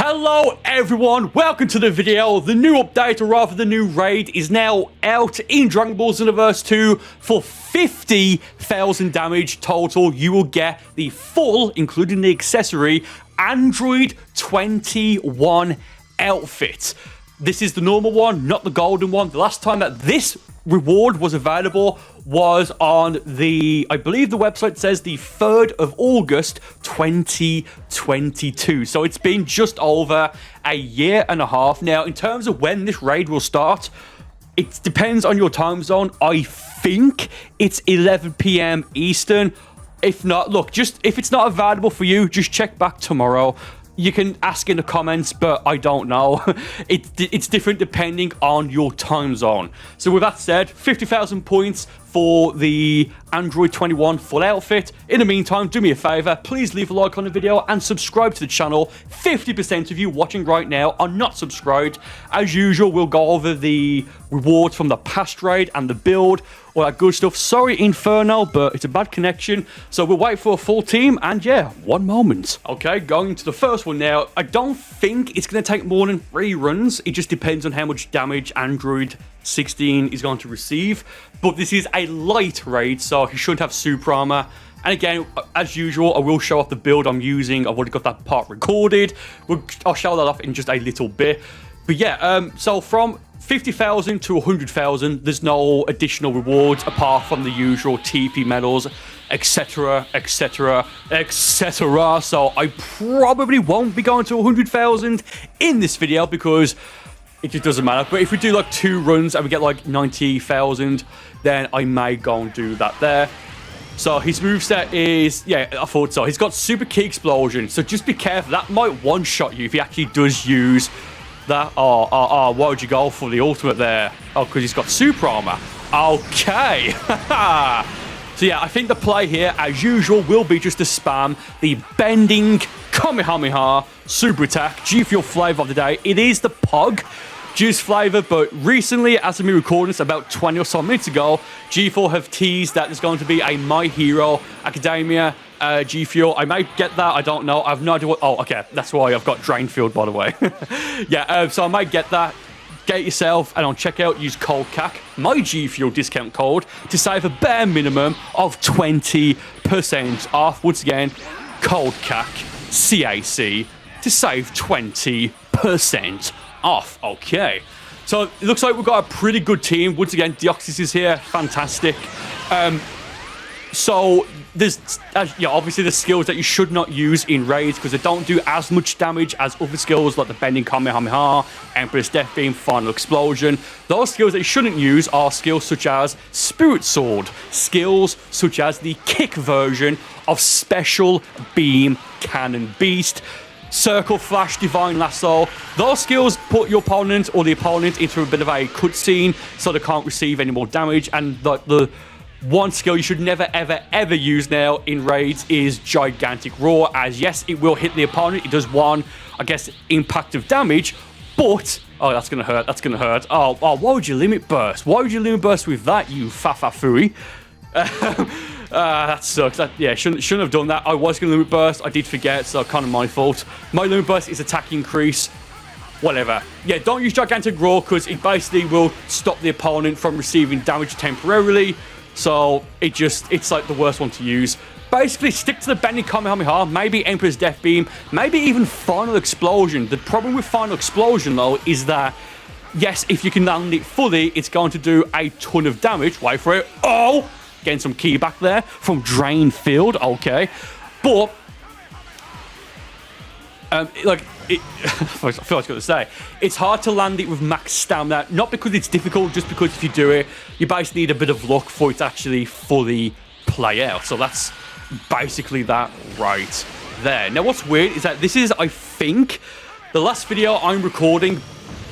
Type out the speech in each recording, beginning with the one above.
Hello everyone, welcome to the video. The new update, or rather the new raid, is now out in Dragon Ball Xenoverse 2 for 50,000 damage total. You will get the full, including the accessory, Android 21 outfit. This is the normal one, not the golden one. The last time that this reward was available was on the, I believe the website says the 3rd of August 2022. So it's been just over a year and a half now. In terms of when this raid will start, it depends on your time zone. I think it's 11 p.m. Eastern. If not, look, just if it's not available for you, just check back tomorrow. You can ask in the comments, but I don't know. It's different depending on your time zone. So with that said, 50,000 points for the Android 21 full outfit. In the meantime, do me a favor, please leave a like on the video and subscribe to the channel. 50% of you watching right now are not subscribed. As usual, we'll go over the rewards from the past raid and the build, all that good stuff. Sorry, Inferno, but it's a bad connection. So we'll wait for a full team, and yeah, one moment. Okay, going to the first one now. I don't think it's going to take more than 3 runs. It just depends on how much damage Android 16 is going to receive. But this is a light raid, so he shouldn't have super armor. And again, as usual, I will show off the build I'm using. I've already got that part recorded. I'll show that off in just a little bit. But yeah, so from 50,000 to 100,000, there's no additional rewards apart from the usual TP medals, etc, etc, etc. So I probably won't be going to 100,000 in this video because it just doesn't matter. But if we do like 2 runs and we get like 90,000, then I may go and do that there. So his moveset is, yeah, I thought so. He's got Super Key Explosion, so just be careful. That might one-shot you if he actually does use that. Why would you go for the ultimate there? Oh, because he's got super armor. Okay. So yeah, I think the play here, as usual, will be just to spam the bending Kamehameha super attack. G Fuel flavor of the day. It is the Pog juice flavor, but recently, as of me recording this about 20 or so minutes ago, G4 have teased that there's going to be a My Hero Academia G Fuel. I might get that, I don't know. I have no idea what. Oh, okay, that's why I've got Drain Field, by the way. Yeah, so I might get that. Get it yourself, and on checkout, use code CAC, my G Fuel discount code, to save a bare minimum of 20% off. Once again, code CAC, CAC, to save 20% off. Okay, so it looks like we've got a pretty good team. Once again, Deoxys is here, fantastic. So there's obviously the skills that you should not use in raids because they don't do as much damage as other skills like the bending Kamehameha, Emperor's Death Beam, Final Explosion. Those skills that you shouldn't use are skills such as Spirit Sword, skills such as the kick version of Special Beam Cannon Beast, Circle Flash, Divine Lasso. Those skills put your opponent or the opponent into a bit of a cutscene so they can't receive any more damage. And the one skill you should never, ever, ever use now in raids is Gigantic Roar, as yes, it will hit the opponent. It does 1, I guess, impact of damage, but oh, that's gonna hurt. That's gonna hurt. Oh, why would you limit burst? Why would you limit burst with that, you fafafui? That sucks. Yeah, shouldn't have done that. I was going to limit burst. I did forget, so kind of my fault. My limit burst is attack increase. Whatever. Yeah, don't use Gigantic Roar because it basically will stop the opponent from receiving damage temporarily. So it's like the worst one to use. Basically, stick to the bending Kamehameha, maybe Emperor's Death Beam, maybe even Final Explosion. The problem with Final Explosion, though, is that yes, if you can land it fully, it's going to do a ton of damage. Wait for it. Oh! Getting some key back there from Drain Field. Okay. But, I feel like I was going to say, it's hard to land it with max stamina. Not because it's difficult, just because if you do it, you basically need a bit of luck for it to actually fully play out. So that's basically that right there. Now, what's weird is that this is, I think, the last video I'm recording,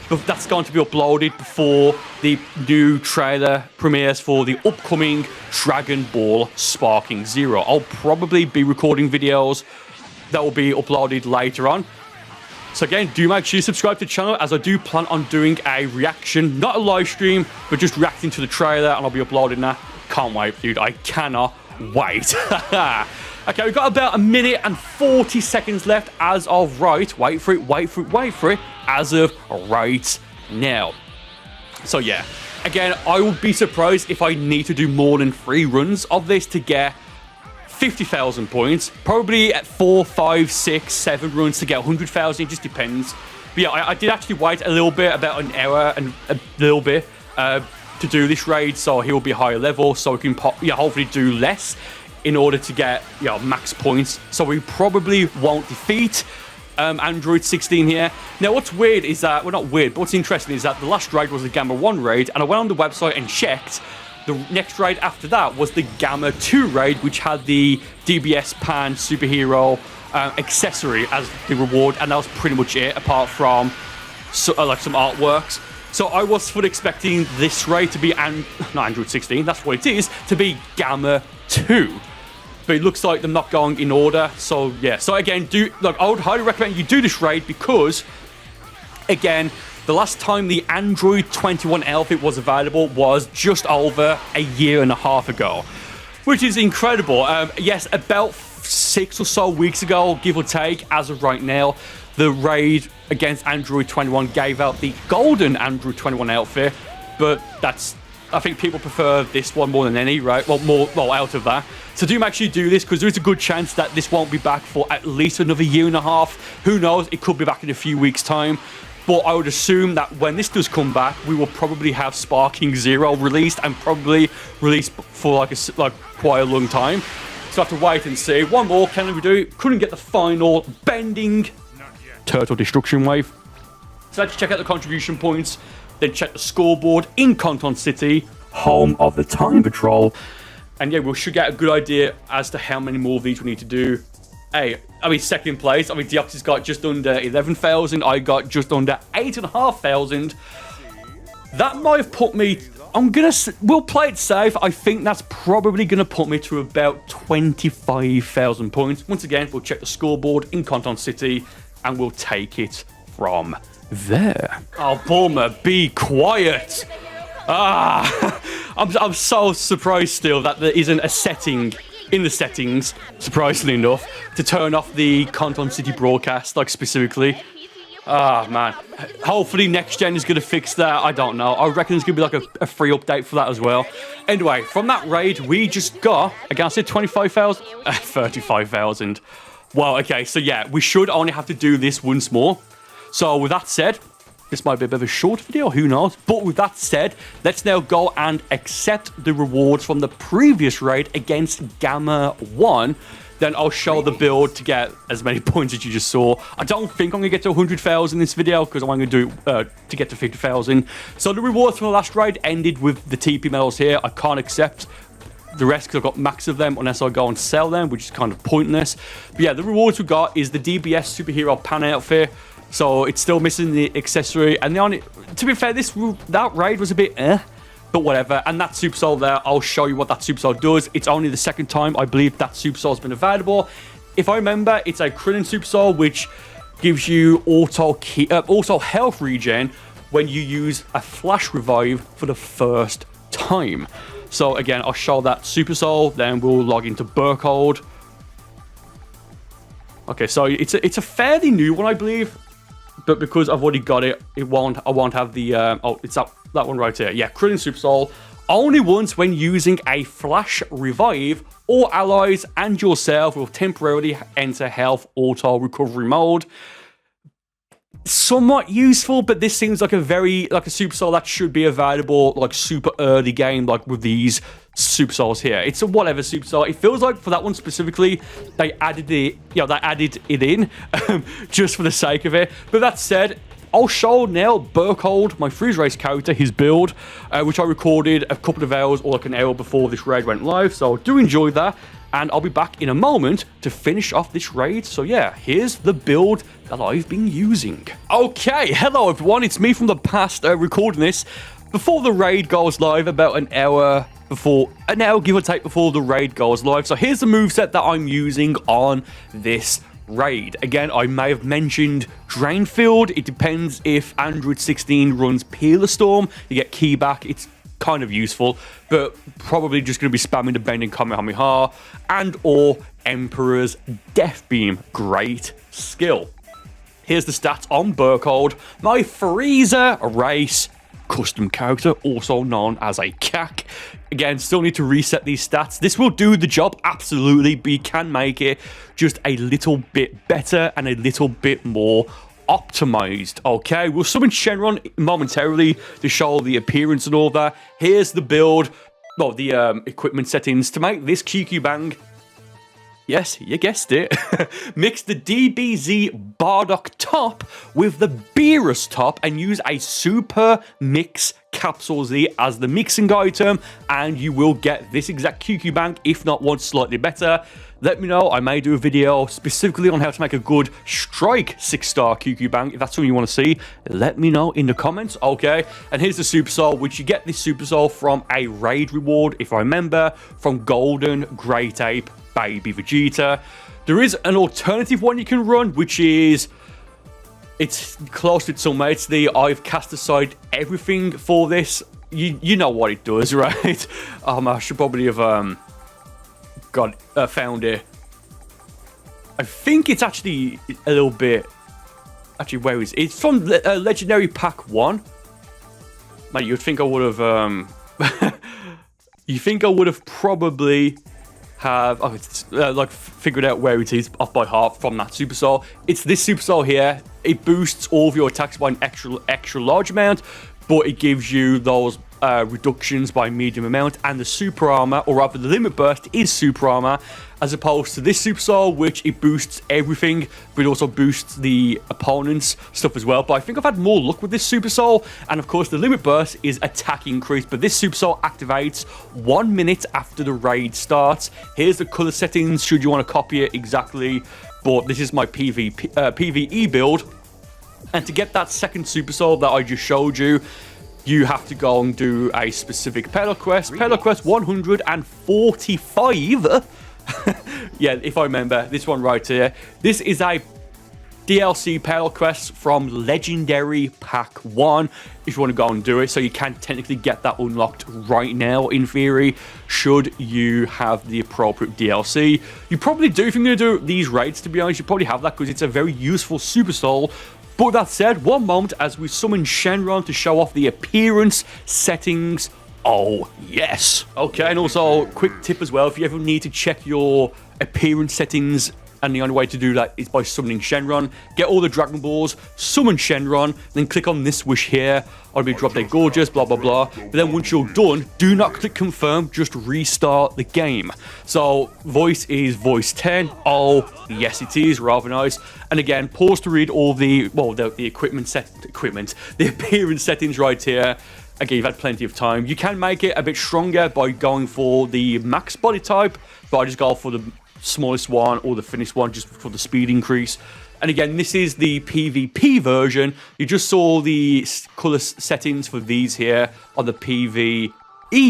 but that's going to be uploaded before the new trailer premieres for the upcoming Dragon Ball Sparking Zero. I'll probably be recording videos that will be uploaded later on. So again, do make sure you subscribe to the channel, as I do plan on doing a reaction, not a live stream, but just reacting to the trailer, and I'll be uploading that. Can't wait, dude. I cannot wait. Okay, we've got about 1:40 left as of right. Wait for it, as of right now. So yeah, again, I would be surprised if I need to do more than 3 runs of this to get 50,000 points. Probably at 4, 5, 6, 7 runs to get 100,000. It just depends. But yeah, I did actually wait a little bit, about an hour and a little bit, to do this raid, so he'll be higher level, so we can hopefully do less in order to get max points. So we probably won't defeat Android 16 here. Now, what's weird is that, well, not weird, but what's interesting is that the last raid was the Gamma 1 raid, and I went on the website and checked. The next raid after that was the Gamma 2 raid, which had the DBS Pan superhero accessory as the reward, and that was pretty much it, apart from like some artworks. So I was fully expecting this raid to be, not Android 16, that's what it is, to be Gamma 2. But it looks like they're not going in order. So yeah, so again, I would highly recommend you do this raid because, again, the last time the Android 21 outfit was available was just over a year and a half ago, which is incredible. Yes, about 6 or so weeks ago, give or take, as of right now, the raid against Android 21 gave out the golden Android 21 outfit, but I think people prefer this one more than any, right? Well, out of that. So do make sure you do this, because there is a good chance that this won't be back for at least another year and a half. Who knows? It could be back in a few weeks' time. But I would assume that when this does come back, we will probably have Sparking Zero released, and probably released for like quite a long time. So I have to wait and see. One more, can we do? Couldn't get the final bending turtle destruction wave. So let's check out the contribution points, then check the scoreboard in Conton City, home of the Time Patrol. And yeah, we should get a good idea as to how many more of these we need to do. Hey, second place. Deoxys got just under 11,000. I got just under 8,500. That might have put me... we'll play it safe. I think that's probably going to put me to about 25,000 points. Once again, we'll check the scoreboard in Conton City, and we'll take it from there. Oh, Bulma, be quiet. I'm so surprised still that there isn't a setting in the settings, surprisingly enough, to turn off the Conton City broadcast, like specifically. Man. Hopefully next gen is going to fix that. I don't know. I reckon there's going to be like a free update for that as well. Anyway, from that raid, we just got, again, I said 25,000? 35,000. Well, okay, so yeah, we should only have to do this once more. So with that said, this might be a bit of a short video, who knows? But with that said, let's now go and accept the rewards from the previous raid against Gamma 1. Then I'll show the build to get as many points as you just saw. I don't think I'm going to get to 100,000 in this video, because I'm going to do it to get to 50,000. So the rewards from the last raid ended with the TP medals here. I can't accept the rest because I've got max of them unless I go and sell them, which is kind of pointless. But yeah, the rewards we got is the DBS superhero pan outfit. So it's still missing the accessory, and to be fair, that raid was a bit but whatever. And that super soul there, I'll show you what that super soul does. It's only the second time I believe that super soul has been available. If I remember, it's a Krillin super soul, which gives you auto health regen when you use a flash revive for the first time. So again, I'll show that super soul, then we'll log into Burcol. Okay, so it's a fairly new one, I believe. But because I've already got it, I won't have the... it's that one right here. Yeah, Krillin Super Soul. Only once when using a Flash Revive, all allies and yourself will temporarily enter Health Auto Recovery Mode. Somewhat useful, but this seems like a Super Soul that should be available like super early game, like with these Super Souls here. It's a whatever Super Soul. It feels like for that one specifically, they added it in just for the sake of it. But that said, I'll show now Burcol, my Freeze Race character, his build, which I recorded a couple of hours or like an hour before this raid went live. So do enjoy that. And I'll be back in a moment to finish off this raid. So yeah, here's the build that I've been using. Okay, hello everyone, it's me from the past recording this before the raid goes live, about an hour give or take before the raid goes live. So here's the moveset that I'm using on this raid. Again, I may have mentioned Drainfield. It depends if Android 16 runs Peeler Storm. You get key back. It's kind of useful, but probably just going to be spamming the bending Kamehameha and or Emperor's Death Beam. Great skill. Here's the stats on Burcol. My Frieza race custom character, also known as a CAC. Again, still need to reset these stats. This will do the job, absolutely, but you can make it just a little bit better and a little bit more optimized. Okay, we'll summon Shenron momentarily to show the appearance and all that. Here's the build, well, the equipment settings to make this QQ Bang. Yes, you guessed it. Mix the DBZ Bardock top with the Beerus top and use a Super Mix Capsule Z as the mixing item, and you will get this exact QQ Bank, if not one slightly better. Let me know. I may do a video specifically on how to make a good Strike 6-star QQ Bank. If that's something you want to see, let me know in the comments. Okay, and here's the Super Soul, which you get this Super Soul from a raid reward, if I remember, from Golden Great Ape Baby Vegeta. There is an alternative one you can run, which is, it's close to its soul, mate. It's the I've cast aside everything for this. You know what it does, right? I should probably have found it. I think it's actually a little bit. Actually, where is it? It's from Legendary Pack 1. Mate, you'd think I would have. You think I would have probably have like figured out where it is off by heart from that Super Soul. It's this Super Soul here. It boosts all of your attacks by an extra large amount, but it gives you those reductions by medium amount, and the Super Armor, or rather the Limit Burst, is Super Armor, as opposed to this Super Soul, which it boosts everything, but it also boosts the opponent's stuff as well. But I think I've had more luck with this Super Soul, and of course the Limit Burst is attack increase, but this Super Soul activates 1 minute after the raid starts. Here's the color settings, should you want to copy it exactly, but this is my PvE build. And to get that second Super Soul that I just showed you, you have to go and do a specific Pedal Quest. Pedal Quest 145. Yeah, if I remember, this one right here. This is a DLC Pedal Quest from Legendary Pack 1, if you want to go and do it. So you can technically get that unlocked right now, in theory, should you have the appropriate DLC. You probably do, if you're going to do these raids, to be honest. You probably have that, because it's a very useful Super Soul. But that said, one moment as we summon Shenron to show off the appearance settings. Oh, yes. Okay, and also, quick tip as well, if you ever need to check your appearance settings, and the only way to do that is by summoning Shenron, get all the Dragon Balls, summon Shenron, then click on this wish here. I'll be drop dead gorgeous, blah, blah, blah. But then once you're done, do not click confirm, just restart the game. So, voice is voice 10. Oh, yes, it is. Rather nice. And again, pause to read all the, well, the the appearance settings right here. Again, you've had plenty of time. You can make it a bit stronger by going for the max body type, but I just go for the smallest one or the finished one just for the speed increase. And again, this is the PvP version. You just saw the color settings for these here on the PvE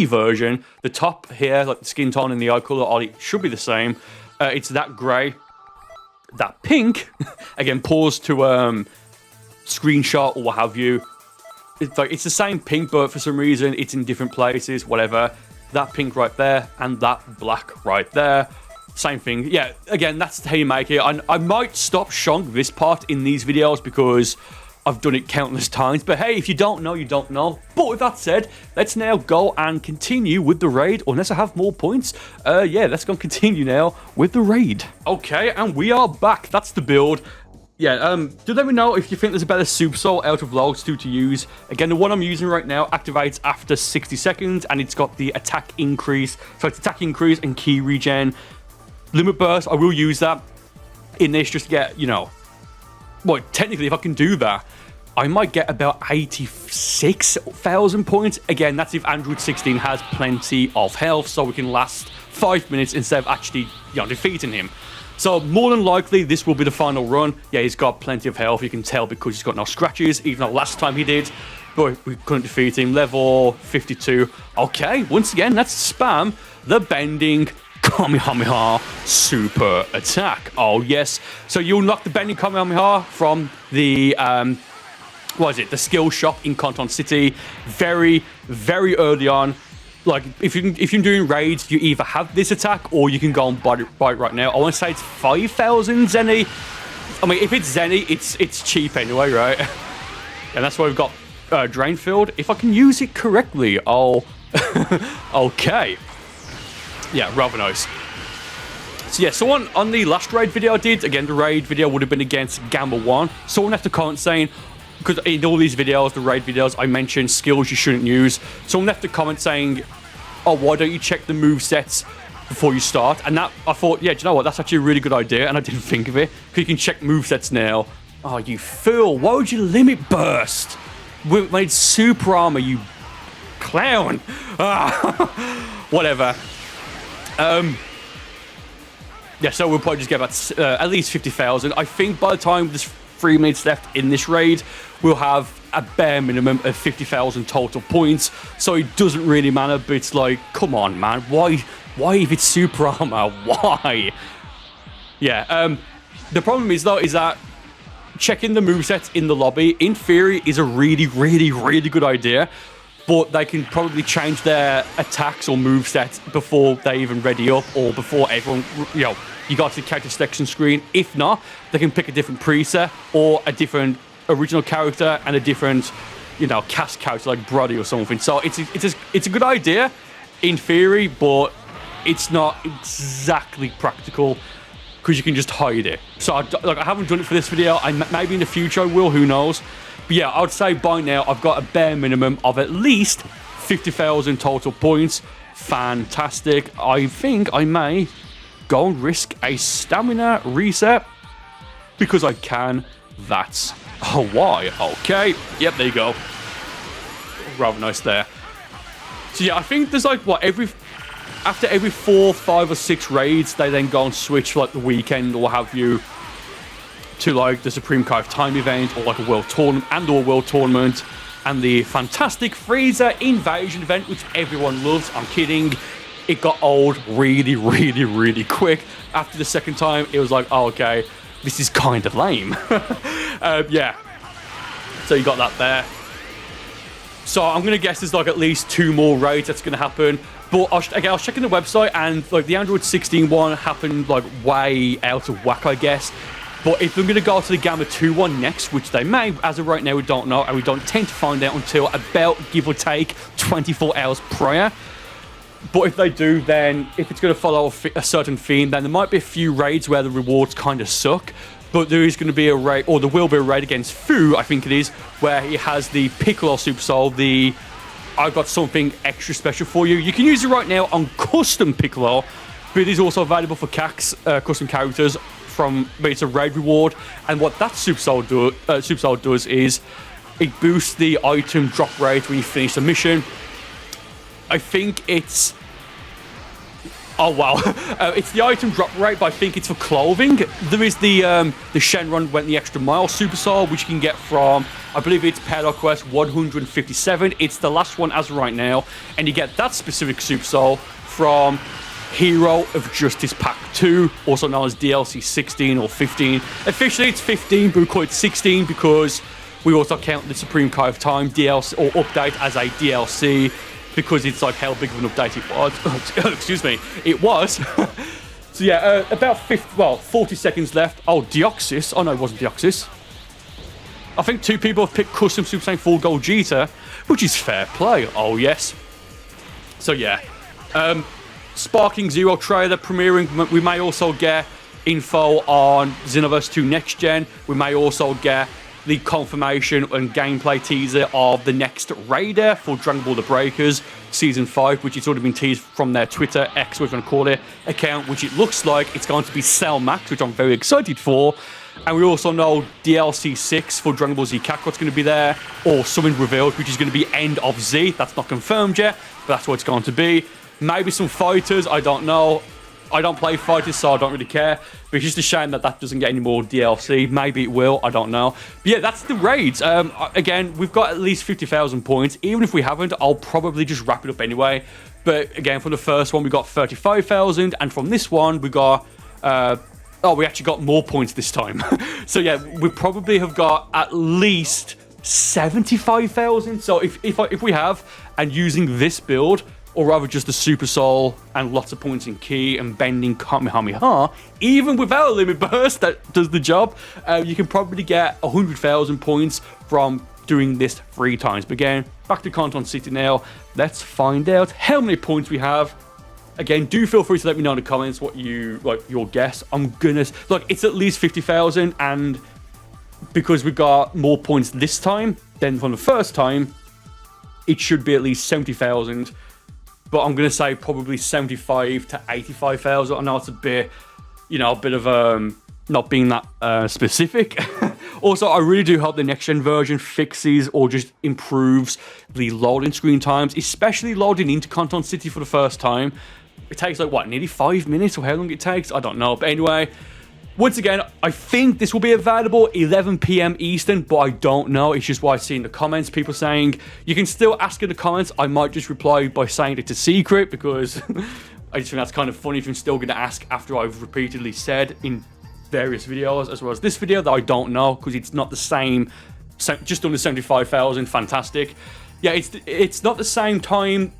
version. The top here, like the skin tone and the eye color, it should be the same. It's that gray, that pink. Again, pause to screenshot or what have you. It's the same pink, but for some reason it's in different places, whatever. That pink right there and that black right there. Same thing. Yeah, again, that's how you make it. I might stop showing this part in these videos because I've done it countless times. But hey, if you don't know, you don't know. But with that said, let's now go and continue with the raid. Unless I have more points. Yeah, let's go and continue now with the raid. Okay, and we are back. That's the build. Yeah, do let me know if you think there's a better Super Soul out of those two to use. Again, the one I'm using right now activates after 60 seconds, and it's got the attack increase. So it's attack increase and key regen. Limit Burst, I will use that in this just to get, you know, well, technically, if I can do that, I might get about 86,000 points. Again, that's if Android 16 has plenty of health, so we can last 5 minutes instead of actually, you know, defeating him. So more than likely, this will be the final run. Yeah, he's got plenty of health. You can tell because he's got no scratches, even though last time he did. But we couldn't defeat him. Level 52. Okay, once again, let's spam the bending Kamehameha super attack. Oh, yes. So you'll knock the bending Kamehameha from the what is it? The skill shop in Canton City. Very, very early on. Like, if you're doing raids, you either have this attack or you can go and buy it right now. I want to say it's 5,000 Zenny. I mean, if it's Zenny, it's cheap anyway, right? And that's why we've got Drainfield. If I can use it correctly, I'll... okay. Yeah, rather nice. So yeah, someone on the last raid video I did, again, the raid video would have been against Gamma 1. Someone left a comment saying, because in all these videos, the raid videos, I mentioned skills you shouldn't use. Someone left a comment saying, oh, why don't you check the movesets before you start? And that, I thought, yeah, do you know what? That's actually a really good idea, and I didn't think of it. Because you can check movesets now. Oh, you fool. Why would you limit burst? We made super armor, you clown. Whatever. Yeah, so we'll probably just get about at least 50,000. I think by the time there's 3 minutes left in this raid, we'll have a bare minimum of 50,000 total points. So it doesn't really matter, but it's like, come on, man. Why if it's super armor? Why? Yeah, the problem is, though, is that checking the movesets in the lobby, in theory, is a really, really, really good idea. But they can probably change their attacks or movesets before they even ready up, or before everyone, you got to the character selection screen. If not, they can pick a different preset or a different original character and a different, cast character like Brody or something. So it's a good idea in theory, but it's not exactly practical because you can just hide it. So I haven't done it for this video. Maybe in the future I will. Who knows? But yeah, I would say by now I've got a bare minimum of at least 50,000 total points. Fantastic. I think I may go and risk a stamina reset because I can. That's why. Okay. Yep, there you go. Rather nice there. So yeah, I think there's like, after every 4, 5 or 6 raids, they then go and switch for like the weekend or have you to like the Supreme Cave Time event or like a world tournament and the fantastic Freezer Invasion event, which everyone loves. I'm kidding. It got old really, really, really quick. After the second time, it was like, oh, okay, this is kind of lame. Yeah. So you got that there. So I'm going to guess there's like at least 2 more raids that's going to happen. But I was checking the website and like the Android 16 one happened like way out of whack, I guess. But if they're going to go to the Gamma 2 one next, which they may, as of right now, we don't know, and we don't tend to find out until about, give or take, 24 hours prior. But if they do, then if it's going to follow a certain theme, then there might be a few raids where the rewards kind of suck. But there is going to be a raid, or there will be a raid against Fu, I think it is, where he has the Piccolo Super Soul, I've got something extra special for you. You can use it right now on custom Piccolo, but it is also available for CACs, custom characters, but it's a raid reward. And what that Super Soul does is it boosts the item drop rate when you finish the mission. I think it's... Oh, wow. It's the item drop rate, but I think it's for clothing. There is the Shenron Went the Extra Mile Super Soul, which you can get from, I believe it's Parallel Quest 157. It's the last one as of right now. And you get that specific Super Soul from Hero of Justice Pack 2, also known as DLC 16 or 15. Officially, it's 15, but we call it 16 because we also count the Supreme Cave Time DLC or update as a DLC. Because it's like how big of an update it was. Excuse me, it was. So yeah, about 40 seconds left. Oh, Deoxys. Oh no, it wasn't Deoxys. I think 2 people have picked custom Super Saiyan 4 Gogeta, which is fair play. Oh yes. So yeah, Sparking Zero trailer premiering. We may also get info on Xenoverse 2 Next Gen. We may also get the confirmation and gameplay teaser of the next raider for Dragon Ball The Breakers Season 5, which has already been teased from their Twitter, X, we're going to call it, account, which it looks like it's going to be Cell Max, which I'm very excited for. And we also know DLC 6 for Dragon Ball Z Kakarot's going to be there, or something revealed, which is going to be End of Z. That's not confirmed yet, but that's what it's going to be. Maybe some fighters, I don't know. I don't play fighters, so I don't really care. But it's just a shame that doesn't get any more DLC. Maybe it will, I don't know. But yeah, that's the raids. Again, we've got at least 50,000 points. Even if we haven't, I'll probably just wrap it up anyway. But again, from the first one, we got 35,000. And from this one, we got... we actually got more points this time. So yeah, we probably have got at least 75,000. So if we have, and using this build, or rather just the Super Soul and lots of points in Ki and bending Kamehameha, even without a limit burst that does the job, you can probably get 100,000 points from doing this 3 times. But again, back to Canton City now. Let's find out how many points we have. Again, do feel free to let me know in the comments what you like, your guess. I'm gonna look, it's at least 50,000, and because we got more points this time than from the first time, it should be at least 70,000. But I'm gonna say probably 75 to 85,000. I know it's a bit, you know, a bit of not being that specific. Also, I really do hope the next gen version fixes or just improves the loading screen times, especially loading into Canton City for the first time. It takes like, what, nearly 5 minutes, or how long it takes? I don't know. But anyway, once again, I think this will be available 11 PM Eastern, but I don't know. It's just what I see in the comments. People saying you can still ask in the comments. I might just reply by saying it's a secret, because I just think that's kind of funny if I'm still going to ask after I've repeatedly said in various videos, as well as this video, that I don't know, because it's not the same. Just under 75,000. Fantastic. Yeah, it's not the same time.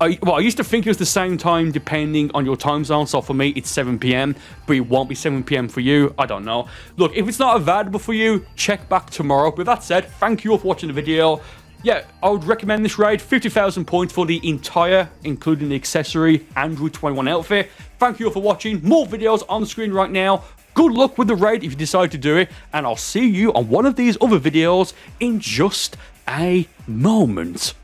I used to think it was the same time depending on your time zone. So for me, it's 7 PM, but it won't be 7 PM for you. I don't know. Look, if it's not available for you, check back tomorrow. With that said, thank you all for watching the video. Yeah, I would recommend this raid. 50,000 points for the entire, including the accessory, Android 21 outfit. Thank you all for watching. More videos on the screen right now. Good luck with the raid if you decide to do it, and I'll see you on one of these other videos in just a moment.